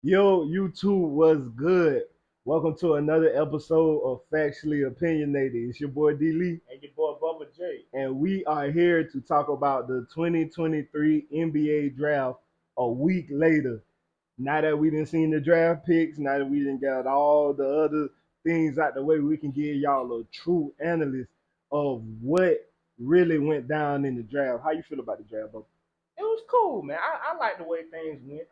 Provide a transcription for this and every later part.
Yo, YouTube was good. Welcome to another episode of Factually Opinionated. It's your boy D Lee, And your boy Bubba J. and we are here to talk about the 2023 NBA draft a week later. Now that we didn't see the draft picks, now that we didn't got all the other things out the way, we can give y'all a true analysis of what really went down in the draft. How you feel about the draft, bro? It was cool, man. I like the way things went.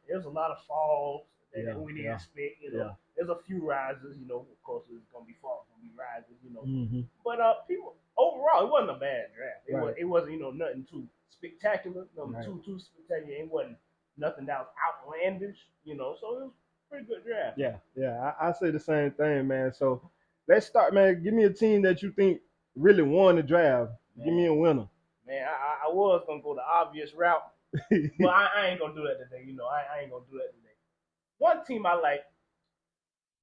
There's a lot of falls Yeah, that we didn't yeah, expect. yeah. There's a few rises. Of course, it's gonna be falls, gonna be rises. Mm-hmm. But people overall, it wasn't a bad draft. Right, It wasn't nothing too spectacular, nothing right. too spectacular. It wasn't nothing that was outlandish. So it was a pretty good draft. Yeah, yeah, I say the same thing, man. So let's start, man. Give me a team that you think really won the draft. Give me Man, a winner. man, I was gonna go the obvious route, but I ain't gonna do that today. I ain't gonna do that today. One team I like.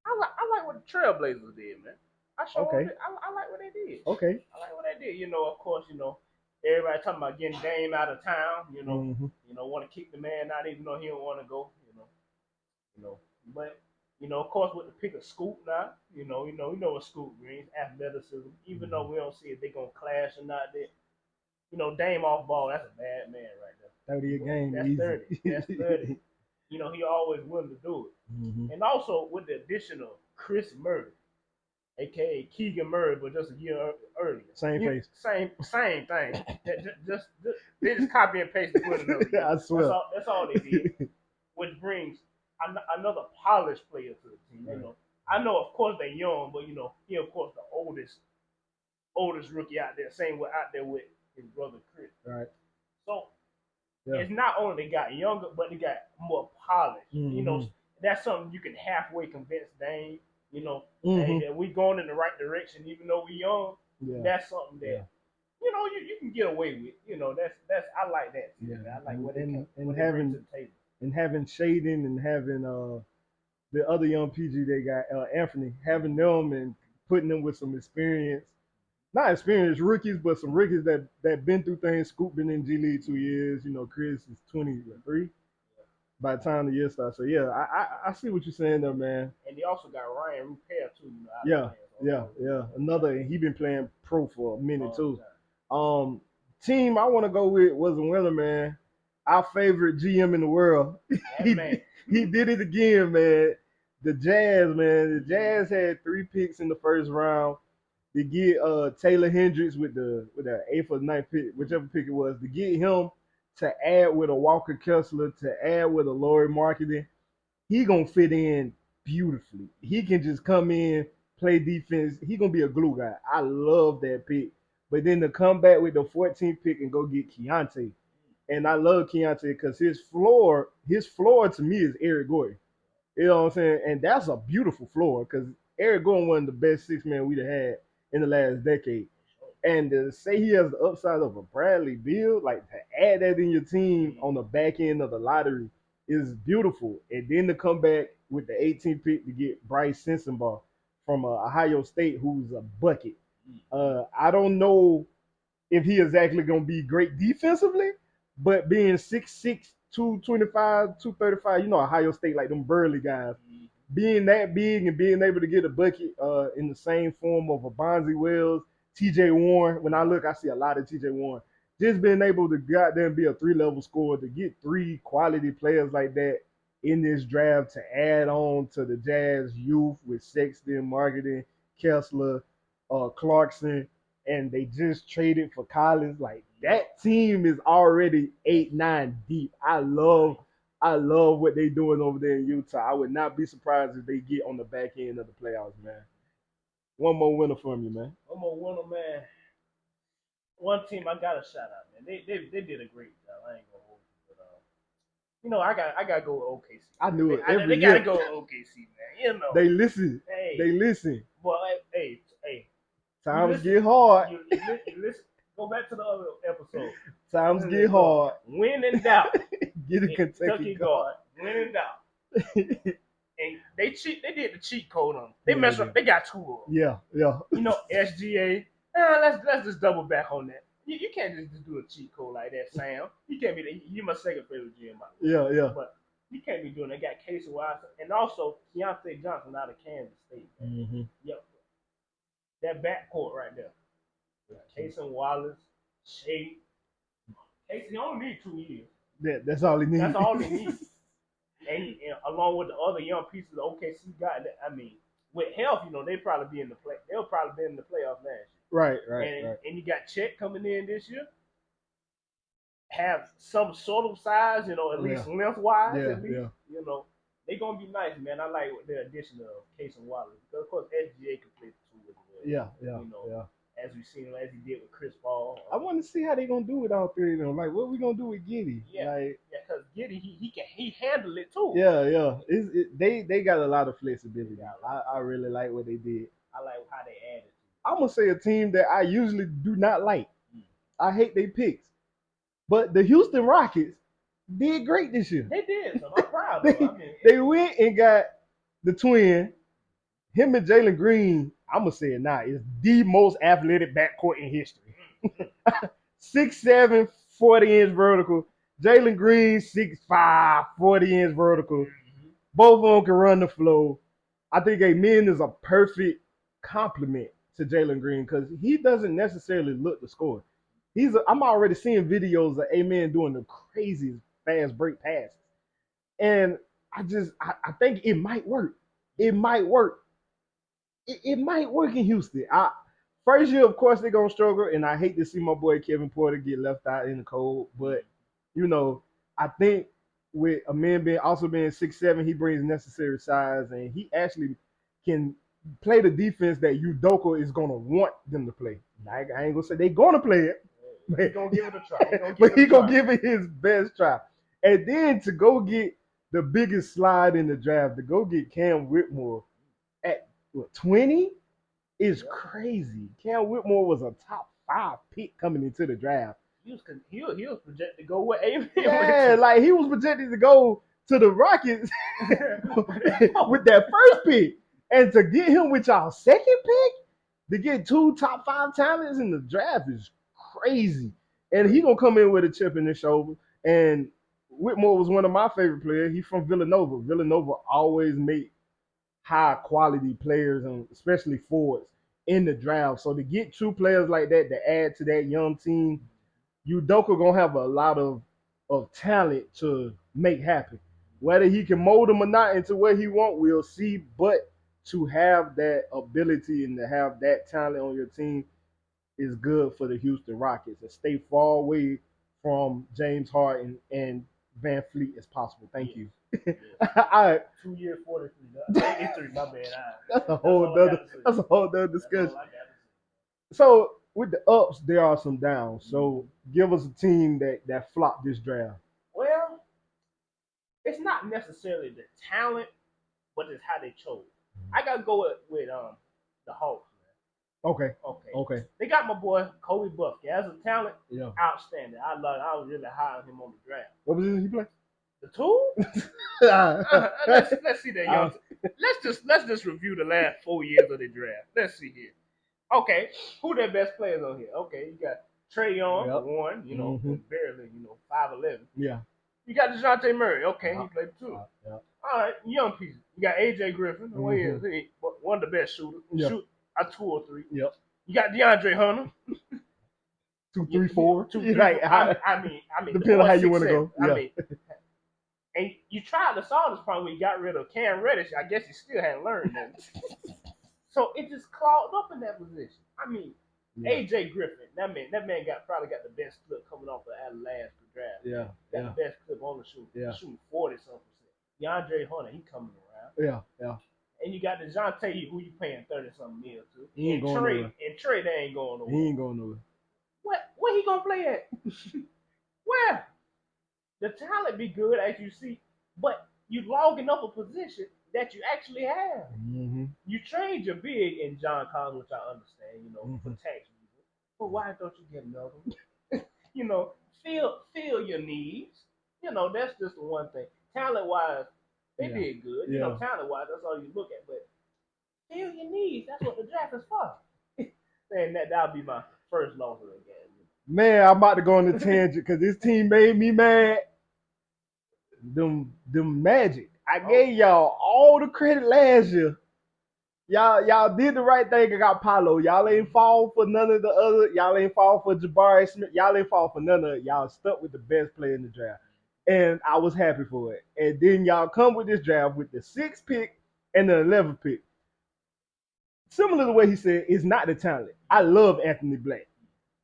I like what the Trailblazers did, man. Okay, I like what they did. okay. I like what they did. Of course, everybody talking about getting Dame out of town. Hmm. Want to kick the man out even though he don't want to go. You know. But of course, with the pick of Scoop now, what Scoop brings athleticism. Even though we don't see if they gonna clash or not, that Dame off ball, that's a bad man right there. 30 a game, That's 30. That's easy. 30. He always willing to do Hmm. it. And also with the addition of Chris Murray, aka Keegan Murray, but just a year earlier. Same face. Same thing. Just they just copy and paste and put another year. I swear. That's all they did. Which brings another polished player to the team. Right. I know of course they're young, but he of course the oldest rookie out there. Same with out there with his brother Chris. Right. So Yeah. it's not only they got younger, but they got more polished. Hmm. That's something you can halfway convince Dame. Hmm. That we going in the right direction, even though we young. Yeah. That's something that Yeah. you can get away with. That's I like that. Too, Yeah. man. I like And what they bring to having the table. Shaden and having the other young PG they got, Anthony, having them and putting them with some experience, not experienced rookies, but some rookies that been through things. Scoop been in G League 2 years. Chris is 23 by the time the year starts. So yeah, I see what you're saying there, man. And they also got Ryan Rupert too. Out of Yeah, playing. yeah, yeah. Another, and he been playing pro for a minute All too. the time. Um, Team I want to go with was a winner, man. Our favorite GM in the world. That he man. he did it again, man. The Jazz, man. The Jazz had 3 picks in the first round. To get Taylor Hendricks with the eighth or ninth pick, whichever pick it was, to get him to add with a Walker Kessler, to add with a Laurie Marketing, he gonna fit in beautifully. He can just come in, play defense. He gonna be a glue guy. I love that pick. But then to come back with the 14th pick and go get Keontae, and I love Keontae because his floor to me is Eric Gordon. You know what I'm saying? And that's a beautiful floor because Eric Gordon one of the best 6 man we'd have had in the last decade. And to say he has the upside of a Bradley Beal, like to add that in your team on the back end of the lottery is beautiful. And then to come back with the 18th pick to get Bryce Sensabaugh from Ohio State, who's a bucket. I don't know if he is actually going to be great defensively, but being 6'6", 225, 235, Ohio State, like them burly guys, being that big and being able to get a bucket in the same form of a Bonzi Wells, TJ Warren. When I look, I see a lot of TJ Warren. Just being able to goddamn be a 3 level scorer, to get 3 quality players like that in this draft to add on to the Jazz youth with Sexton, Marketing, Kessler, Clarkson, and they just traded for Collins. Like that team is already 8, 9 deep. I love what they doing over there in Utah. I would not be surprised if they get on the back end of the playoffs, man. One more winner from you, man. One more winner, man. One team I got to shout out, man. They did a great job. I ain't gonna hold you, but I gotta go with OKC. I knew it They every gotta year. go with OKC, man. They listen. Hey, They listen. well, hey, you Times listen, get hard. you listen. Go back to the other episode. Times get hard. When in doubt, Get a Kentucky guard. guard. When in doubt, and they cheat. They did the cheat code on them. They Yeah, messed they up. They got two of them. Yeah, yeah. SGA. Let's just double back on that. You can't just do a cheat code like that, Sam. You can't be. You my second favorite GM. Yeah, yeah. But You can't be doing that. Got Casey Watson and also Keontae Johnson out of Kansas State. Mm-hmm. Yep, that backcourt right there. Casey Wallace, Shea. Casey only need 2 years. That's all he needs. That's all they need. And along with the other young pieces OKC got, I mean, with health, they probably be in the play. They'll probably be in the playoffs last year. Right. And you got Chet coming in this year, have some sort of size, at least lengthwise. Yeah, at least, they're gonna be nice, man. I like the addition of Case and Wallace because of course SGA can play the two as well. Yeah. As we've seen, as he did with Chris Paul. I want to see how they gonna do with all three of them. Like, what we gonna do with Giddey? Yeah, because Giddey he handle it too. Yeah. They got a lot of flexibility. I really like what they did. I like how they added. I'm gonna say a team that I usually do not like. I hate their picks, but the Houston Rockets did great this year. They did, so I'm proud of them. They went and got the twin. Him and Jalen Green, I'm going to say it now, is the most athletic backcourt in history. 6'7", 40-inch vertical. Jalen Green, 6'5", 40-inch vertical. Mm-hmm. Both of them can run the flow. I think Amen is a perfect complement to Jalen Green because he doesn't necessarily look to score. I'm already seeing videos of Amen doing the craziest fast break passes. And I think it might work. It might work. It might work in Houston. First year, of course, they're going to struggle, and I hate to see my boy Kevin Porter get left out in the cold. But, I think with a man being 6'7", he brings necessary size, and he actually can play the defense that Udoka is going to want them to play. I ain't going to say they're going to play it. He's going to give it a try. But he's going to give it his best try. And then to go get the biggest slide in the draft, to go get Cam Whitmore at 20 is crazy. Cam Whitmore was a top 5 pick coming into the draft. He was projected to go with Amen. Yeah, like he was projected to go to the Rockets with that first pick. And to get him with y'all second pick, to get 2 top 5 talents in the draft is crazy. And he gonna come in with a chip in his shoulder. And Whitmore was one of my favorite players. He's from Villanova. Villanova always make high quality players, and especially forwards, in the draft. So to get 2 players like that to add to that young team, Udoka gonna have a lot of talent to make happen. Whether he can mold them or not into what he want, we'll see. But to have that ability and to have that talent on your team is good for the Houston Rockets, and stay far away from James Harden and Van Fleet as possible. Thank you. Yeah. 2 years, 43. 83, my bad. That's a whole other discussion. So with the ups, there are some downs. So give us a team that flopped this draft. Well, it's not necessarily the talent, but it's how they chose. I gotta go with the Hawks. Okay. They got my boy Kobe Buffett as a talent. Yeah. Outstanding. I was really high on him on the draft. What position he play? The 2? Let's see that young. Let's just review the last 4 years of the draft. Let's see here. Okay, who their best players on here? Okay, you got Trae Young, one, barely, 5'11". Yeah. You got DeJounte Murray. Okay, he played 2. Yeah. All right, young pieces. You got AJ Griffin. He is one of the best shooters. Yeah. Shoot a 2 or 3. Yep. You got DeAndre Hunter. 2, 3, 4. 2, 3. Right. I mean, depending on how you want to go. Yeah. I mean, and you tried to solve this problem when you got rid of Cam Reddish. I guess you still hadn't learned that. So it just clogged up in that position. I mean, AJ Griffin, that man probably got the best clip coming off of last draft. Yeah. Got the best clip on the shoot. Yeah. Shooting 40-something%. DeAndre Hunter, he coming around. Yeah. And you got DeJounte, who you paying 30-something mil to. He ain't going nowhere. And Trae, they ain't going nowhere. He ain't going nowhere. Where he gonna play at? Where? The talent be good, as you see, but you logging up a position that you actually have. Mm-hmm. You trade your big in John Collins, which I understand, for tax reasons. But why don't you get another one? Fill your needs. That's just the one thing. Talent-wise, they did good. Talent-wise, that's all you look at. But fill your needs. That's what the draft is for. And that'll be my first loss of the game. Man, I'm about to go on a tangent because this team made me mad. them Magic. I gave y'all all the credit last year. Y'all did the right thing and got Paolo. Y'all ain't fall for none of the other. Y'all ain't fall for Jabari Smith. Y'all ain't fall for none of it. Y'all stuck with the best player in the draft. And I was happy for it. And then y'all come with this draft with the 6th pick and the 11th pick. Similar to what he said, it's not the talent. I love Anthony Black.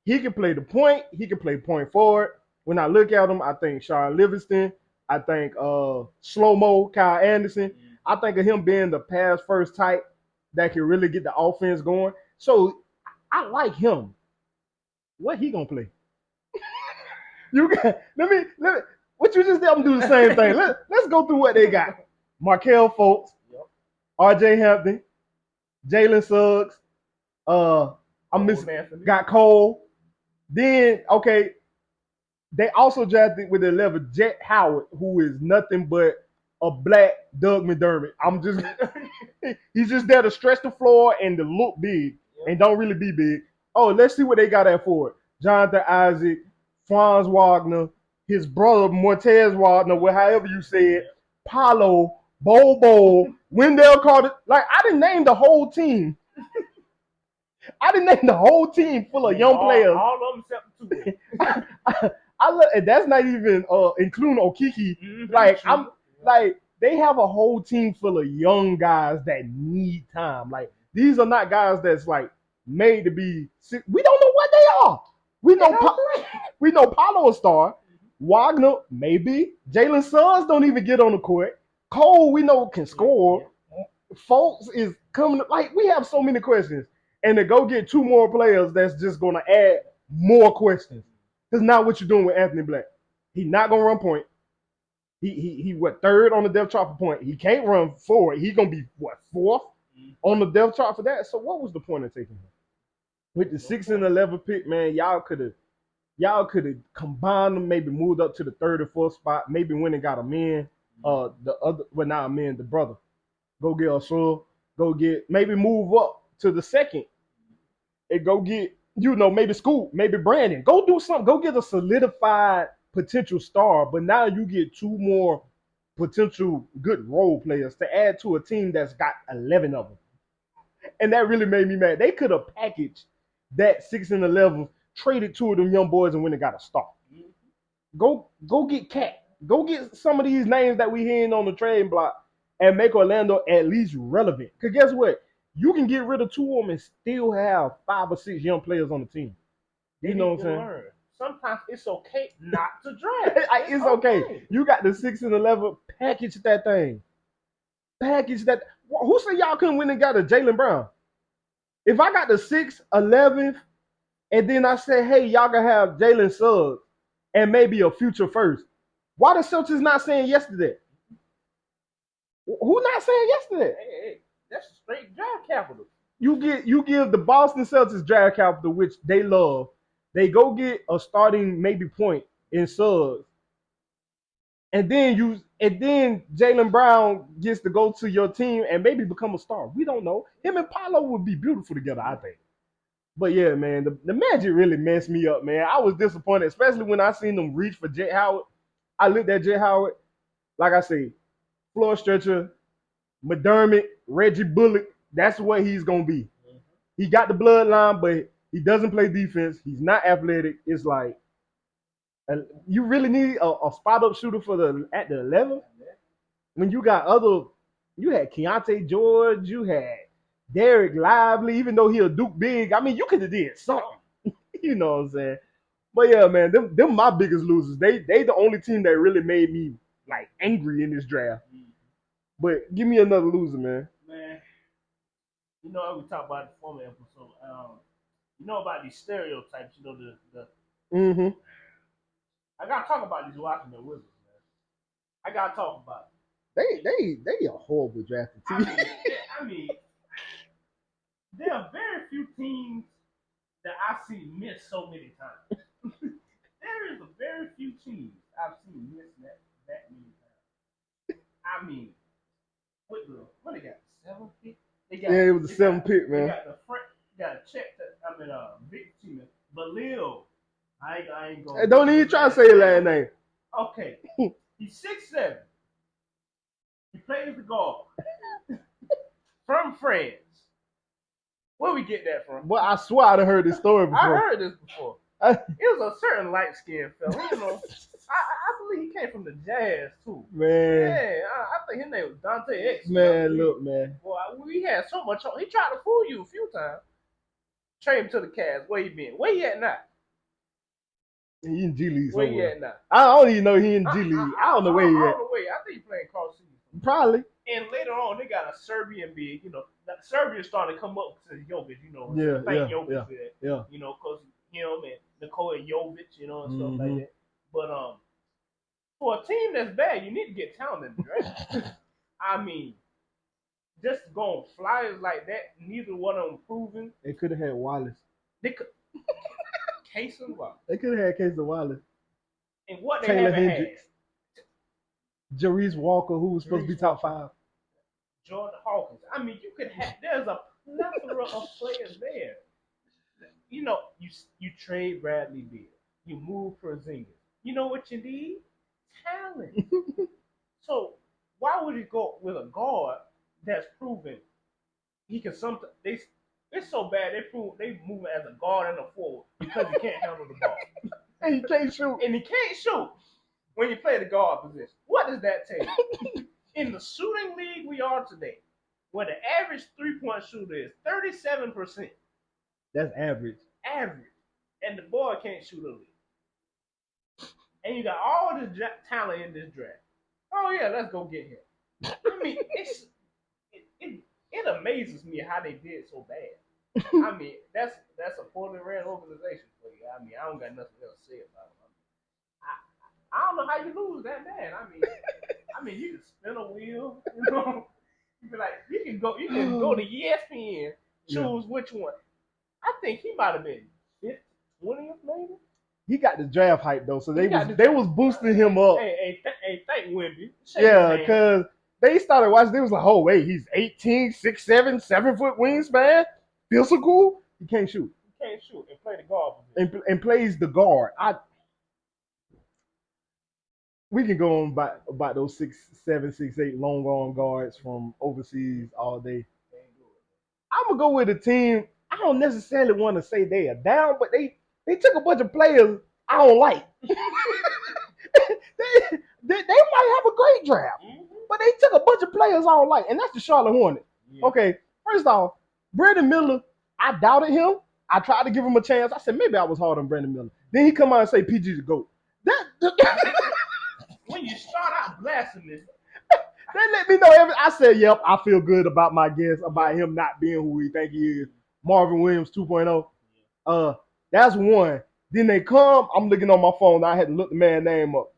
He can play the point. He can play point forward. When I look at him, I think Sean Livingston. I think Slow Mo, Kyle Anderson. I think of him being the pass first type that can really get the offense going. So I like him. What he gonna play? You got let me what you just did, I'm do the same thing. Let's go through what they got. Markel Fultz, RJ Hampton, Jalen Suggs, I'm missing got Cole. Then okay, they also drafted with the 11 Jet Howard, who is nothing but a black Doug McDermott. I'm just he's just there to stretch the floor and to look big and don't really be big. Oh, let's see what they got at for it. Jonathan Isaac, Franz Wagner, his brother Montez Wagner, however you say it, Paulo, Bobo, Wendell Carter. Like I didn't name the whole team. I didn't name the whole team full of young players. All of them except two. I look, and that's not even including Okiki. Like I'm like they have a whole team full of young guys that need time. Like these are not guys that's like made to be. We don't know what they are. We know Paulo a star. Wagner maybe. Jalen Suggs don't even get on the court. Cole we know can score. Folks is coming. Like we have so many questions, and to go get 2 more players, that's just going to add more questions. That's not what you're doing with Anthony Black. He's not gonna run point. He what 3rd on the depth chart for point. He can't run forward. He's gonna be what 4th on the depth chart for that. So what was the point of taking him? With the 6th and 11th pick, man, y'all could have combined them, maybe moved up to the 3rd or 4th spot, maybe went and got a man. The other, well, not a man, the brother. Go get Asul. Go get maybe move up to the 2nd and go get maybe Scoop, maybe Brandon. Go do something. Go get a solidified potential star. But now you get 2 more potential good role players to add to a team that's got 11 of them. And that really made me mad. They could have packaged that 6 and 11, traded 2 of them young boys and went and got a star. Go get Cat. Go get some of these names that we hearing on the trade block and make Orlando at least relevant. Because guess what? You can get rid of 2 of them and still have 5 or 6 young players on the team. You know what I'm saying? Learn. Sometimes it's okay not to draft. It's okay. You got the 6 and 11. Package that thing. Package that. Who said y'all couldn't win and got a Jaylen Brown? If I got the 6th, 11th, and then I say, hey, y'all can have Jalen Suggs and maybe a future first. Why the Celtics not saying yes to that? Who not saying yes to that? Hey, that's straight draft capital. You give the Boston Celtics draft capital, which they love. They go get a starting maybe point in Suggs, and then Jaylen Brown gets to go to your team and maybe become a star. We don't know. Him and Paolo would be beautiful together, I think. But yeah, man, the Magic really messed me up, man. I was disappointed, especially when I seen them reach for Jet Howard. I looked at Jet Howard, like I say, floor stretcher, McDermott, Reggie Bullock. That's what he's gonna be. He got the bloodline, but he doesn't play defense. He's not athletic. It's like you really need a spot up shooter at the 11th. When you got you had Keontae George, you had Derek Lively, even though he a Duke big. I mean, you could have did something. You know what I'm saying? But yeah, man, them my biggest losers. They the only team that really made me like angry in this draft. But give me another loser, man. Man, we talked about the former episode. You know about these stereotypes. The Mm-hmm. I gotta talk about these Washington Wizards, man. I gotta talk about it. They a horrible drafted team. I mean, there are very few teams that I see miss so many times. There is a very few teams I've seen miss that many times. I mean, what they got? 7th pick? It was the 7th pick, man. They got the front. Got to check that. Big team, but Lil, I ain't going. Hey, don't even try to say your last name. Okay, He's 6'7". He plays the guard from France. Where we get that from? But I swear I'd heard this story I before. heard this before. It was a certain light skinned fella, you know. I believe he came from the Jazz too. Man, Yeah, I think his name was Dante X. man, look, man. Boy, we had so much. He tried to fool you a few times. Trade him to the Cavs. Where he been? Where he at now? He in G League Where he somewhere. at now? I don't even know he in G League. I don't know where he I at. don't know where. I think he playing cross season. Probably. And later on, they got a Serbian big. You know, Serbia started to come up to Jovic. You know, Yeah, thank yeah, Jovic for that. yeah. You know, cause him and Nikola Jovic, you know, and stuff like that. But for a team that's bad, you need to get talent in the draft. I mean, just going flyers like that, neither one of them proven. They could have had Wallace. They could Case and Wallace. They could have had Case of Wallace. And what they Taylor haven't Hendricks. Jarice Walker, who was supposed to be top 5. had. Jordan Hawkins. I mean, you could have. There's a plethora of players there. You know, you trade Bradley Beal. You move Porzingis. You know what you need? Talent. So why would you go with a guard that's proven he can sometimes it's so bad they move as a guard and a forward because he can't handle the ball. And he can't shoot. And he can't shoot when you play the guard position. What does that tell you? In the shooting league we are today, where the average 3-point shooter is 37%. That's average. Average. And the boy can't shoot a league. And you got all this talent in this draft. Oh yeah, let's go get him. I mean, it amazes me how they did so bad. I mean, that's a poorly ran organization for you. I mean, I don't got nothing else to say about it. I don't know how you lose that bad. I mean, you can spin a wheel, you know. You be like, you can go to ESPN, choose which one. I think he might have been 20th maybe. He got the draft hype though, so they was boosting him up. Hey, thank Wimby. Yeah, because they started watching. They was like, oh wait, he's 18, 6'7", 7-foot wingspan, physical. He can't shoot. He can't shoot and play the guard position. And plays the guard. We can go on about those 6'7", 6'8" long arm guards from overseas all day. I'm gonna go with a team. I don't necessarily want to say they are down, but they took a bunch of players I don't like. they might have a great draft, but they took a bunch of players I don't like, and that's the Charlotte Hornets. Yeah. Okay, first off, Brandon Miller, I doubted him. I tried to give him a chance. I said maybe I was hard on Brandon Miller. Then he come out and say PG the GOAT. When you start out blasphemous, they let me know. I said, yep, I feel good about my guess about him not being who we think he is. Marvin Williams 2.0. That's one. Then they come. I'm looking on my phone. I had to look the man's name up.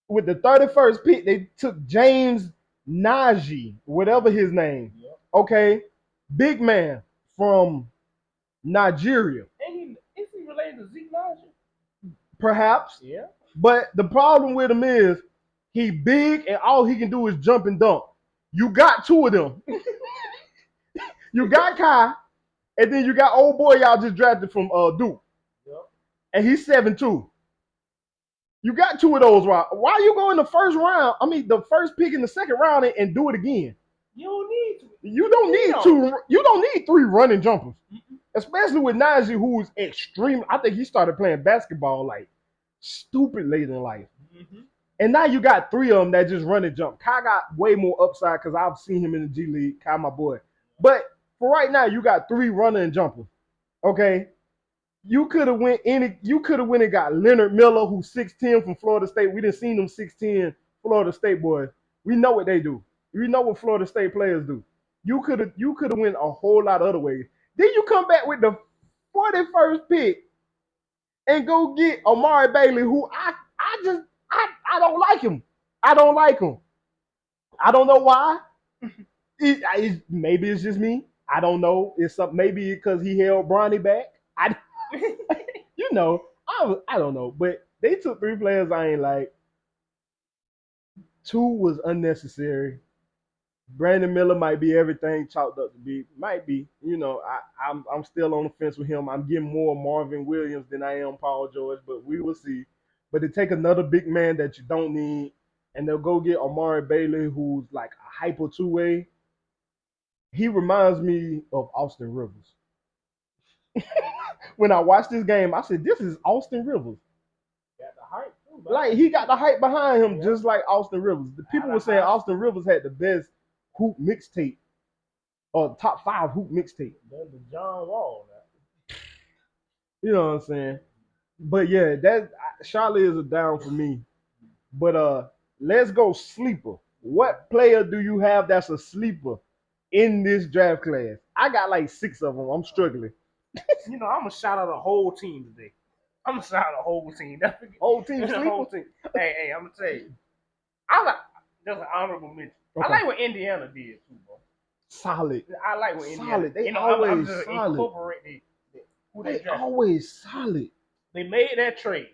With the 31st pick, they took James Naji, whatever his name. Yep. Okay, big man from Nigeria. And is he related to Zeke Naji? Perhaps. Yeah. But the problem with him is he big and all he can do is jump and dunk. You got two of them. You got Kai, and then you got old boy y'all just drafted from Duke. Yep. And he's 7'2". You got two of those. Why you go in the first round? I mean, the first pick in the second round and do it again. You don't need to. You don't need two. You don't need 3 running jumpers, especially with Najee, who's extreme. I think he started playing basketball like stupid late in life. And now you got 3 of them that just run and jump. Kai got way more upside because I've seen him in the G League. Kai, my boy. But for right now, you got 3 running and jumpers. Okay. You could have went and got Leonard Miller, who's 6'10" from Florida State. We didn't see them 6'10" Florida State boys. We know what they do. We know what Florida State players do. You could have went a whole lot of other ways. Then you come back with the 41st pick and go get Amari Bailey, who I don't like him. I don't like him. I don't know why. Maybe it's just me. I don't know. It's maybe because he held Bronny back. You know, I don't know. But they took 3 players I ain't like. 2 was unnecessary. Brandon Miller might be everything chalked up to be. Might be. You know, I'm still on the fence with him. I'm getting more Marvin Williams than I am Paul George, but we will see. But to take another big man that you don't need, and they'll go get Amari Bailey, who's like a hyper two-way. He reminds me of Austin Rivers. When I watched this game, I said, "This is Austin Rivers." Got the hype too, Like he got the hype behind him, Yeah. just like Austin Rivers. The people were saying Austin Rivers had the best hoop mixtape, or top 5 hoop mixtape. That's the John Wall now. You know what I'm saying? But yeah, that Charlotte is a down for me. But let's go sleeper. What player do you have that's a sleeper in this draft class? I got like 6 of them. I'm struggling. I'm gonna shout out the whole team today. I'm gonna shout out the whole team. Whole team The sleeper. whole team. Hey, I'm gonna tell you. I like just an honorable mention. Okay. I like what Indiana did too, bro. Solid. I like what Indiana. Solid. They I'm always just solid. incorporate who They drafted. always solid. They made that trade.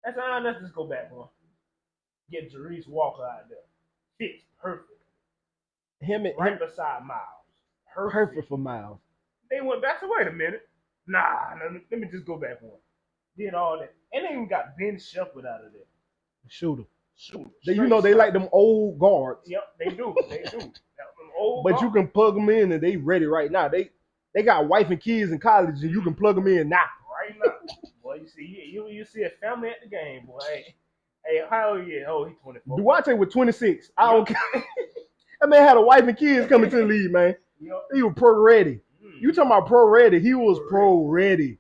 That's all. Let's just go back, bro. Get Jarice Walker out there. Fits perfect. Him Beside Miles. perfect for Miles. They went back. So wait a minute. Nah, let me just go back one. Did all that, and they even got Ben Shepherd out of there. Shooter. Shoot. They like them old guards. Yep, they do. Them old But guards. you can plug them in and they ready right now. They got wife and kids in college and you can plug them in now. Right now. Boy, you see a family at the game, boy. Hey, how old you? Oh, he's 24. Duarte with 26. I don't care. That man had a wife and kids coming to the league, man. Yep. He was pro ready. You talking about pro ready? He was pro ready.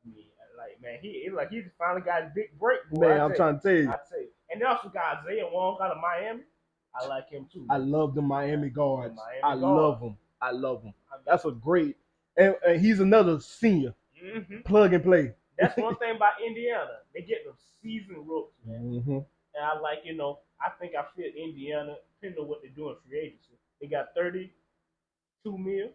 I mean, like man, he finally got a big break. Boy, Man, I'm trying to tell you. I tell you. And they also got Isaiah Wong out of Miami. I like him too. I love the Miami guards. I guards. love them. That's a great, and he's another senior. Mm-hmm. Plug and play. That's one thing about Indiana. They get them seasoned rooks, man. Mm-hmm. And I like, I think I fit Indiana, depending on what they do in free agency. They got 32 mil,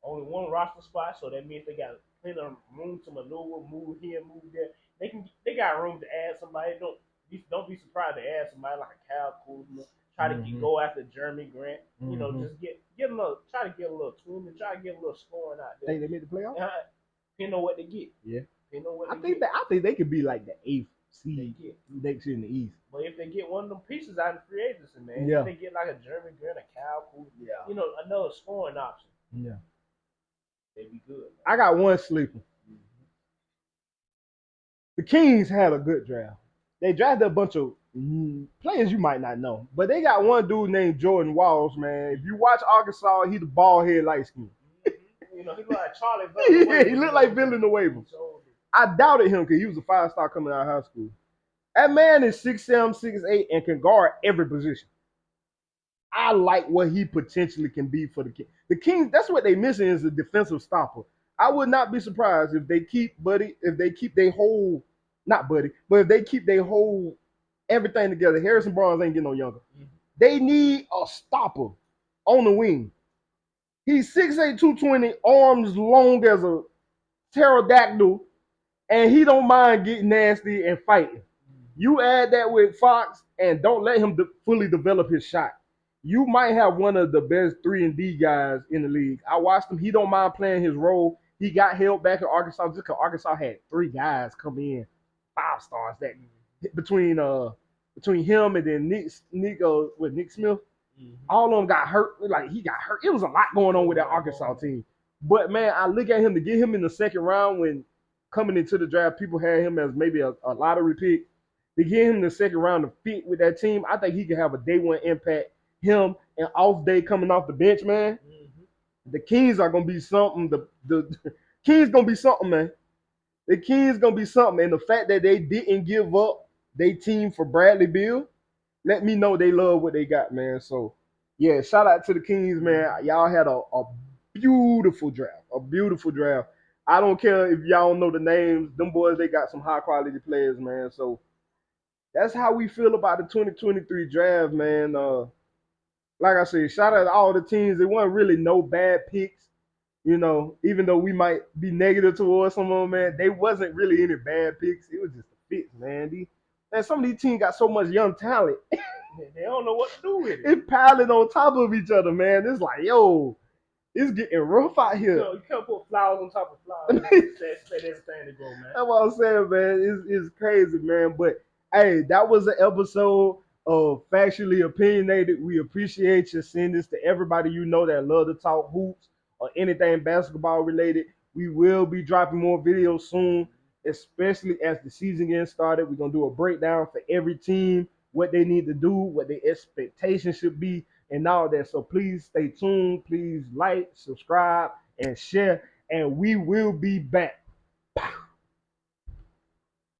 only one roster spot, so that means they got plenty of room to maneuver, move here, move there. They got room to add somebody. Don't be surprised to add somebody like a Cal Kuzma. Try to go after Jeremy Grant. Just get a little, try to get a little twin and try to get a little scoring out there. Think they made the playoffs? Depending on what they get. Yeah. I think they could be like the 8th seed next year in the East. But if they get one of them pieces out of free agency, man, if they get like a Jeremy Grant, a Cal Kuzma, another scoring option. Yeah. They'd be good. Man. I got one sleeper. The Kings had a good draft. They drafted a bunch of players you might not know, but they got one dude named Jordan Walls, man. If you watch Arkansas, he's the bald head light skin. He looked like Charlie. Yeah, he looked like Villanueva. I doubted him because he was a 5-star coming out of high school. That man is 6'7", 6'8", and can guard every position. I like what he potentially can be for the Kings. The Kings, that's what they missing is a defensive stopper. I would not be surprised if they keep Buddy, if they keep their whole, not Buddy, but if they keep their whole everything together. Harrison Barnes ain't getting no younger. They need a stopper on the wing. He's 6'8", 220, arms long as a pterodactyl, and he don't mind getting nasty and fighting. You add that with Fox and don't let him fully develop his shot. You might have one of the best 3-and-D guys in the league. I watched him. He don't mind playing his role. He got held back at Arkansas just because Arkansas had 3 guys come in, 5 stars that between him and then Nick Smith. All of them got hurt. Like he got hurt. It was a lot going on with that Arkansas team. But man, I look at him to get him in the second round when coming into the draft, people had him as maybe a lottery pick. To get him in the second round to fit with that team, I think he can have a day one impact. Him and off day coming off the bench, man. The Kings are gonna be something. The Kings gonna be something, man. The Kings gonna be something. And the fact that they didn't give up their team for Bradley Beal, let me know they love what they got, man. So yeah, shout out to the Kings, man. Y'all had a beautiful draft. A beautiful draft. I don't care if y'all know the names. Them boys, they got some high quality players, man. So that's how we feel about the 2023 draft, man. Like I said, shout out to all the teams. There wasn't really no bad picks, even though we might be negative towards some of them, man. They wasn't really any bad picks. It was just the fits, man. And some of these teams got so much young talent. They don't know what to do with it. It's piling on top of each other, man. It's like, yo, it's getting rough out here. You can't put flowers on top of flowers. Expect everything to grow, man. That's what I'm saying, man. It's crazy, man. But Hey, that was an episode of Factually Opinionated. We appreciate you sending this to everybody you know that love to talk hoops or anything basketball related. We will be dropping more videos soon, especially as the season gets started. We're gonna do a breakdown for every team, what they need to do, what their expectations should be, and all that. So please stay tuned. Please like, subscribe, and share. And we will be back.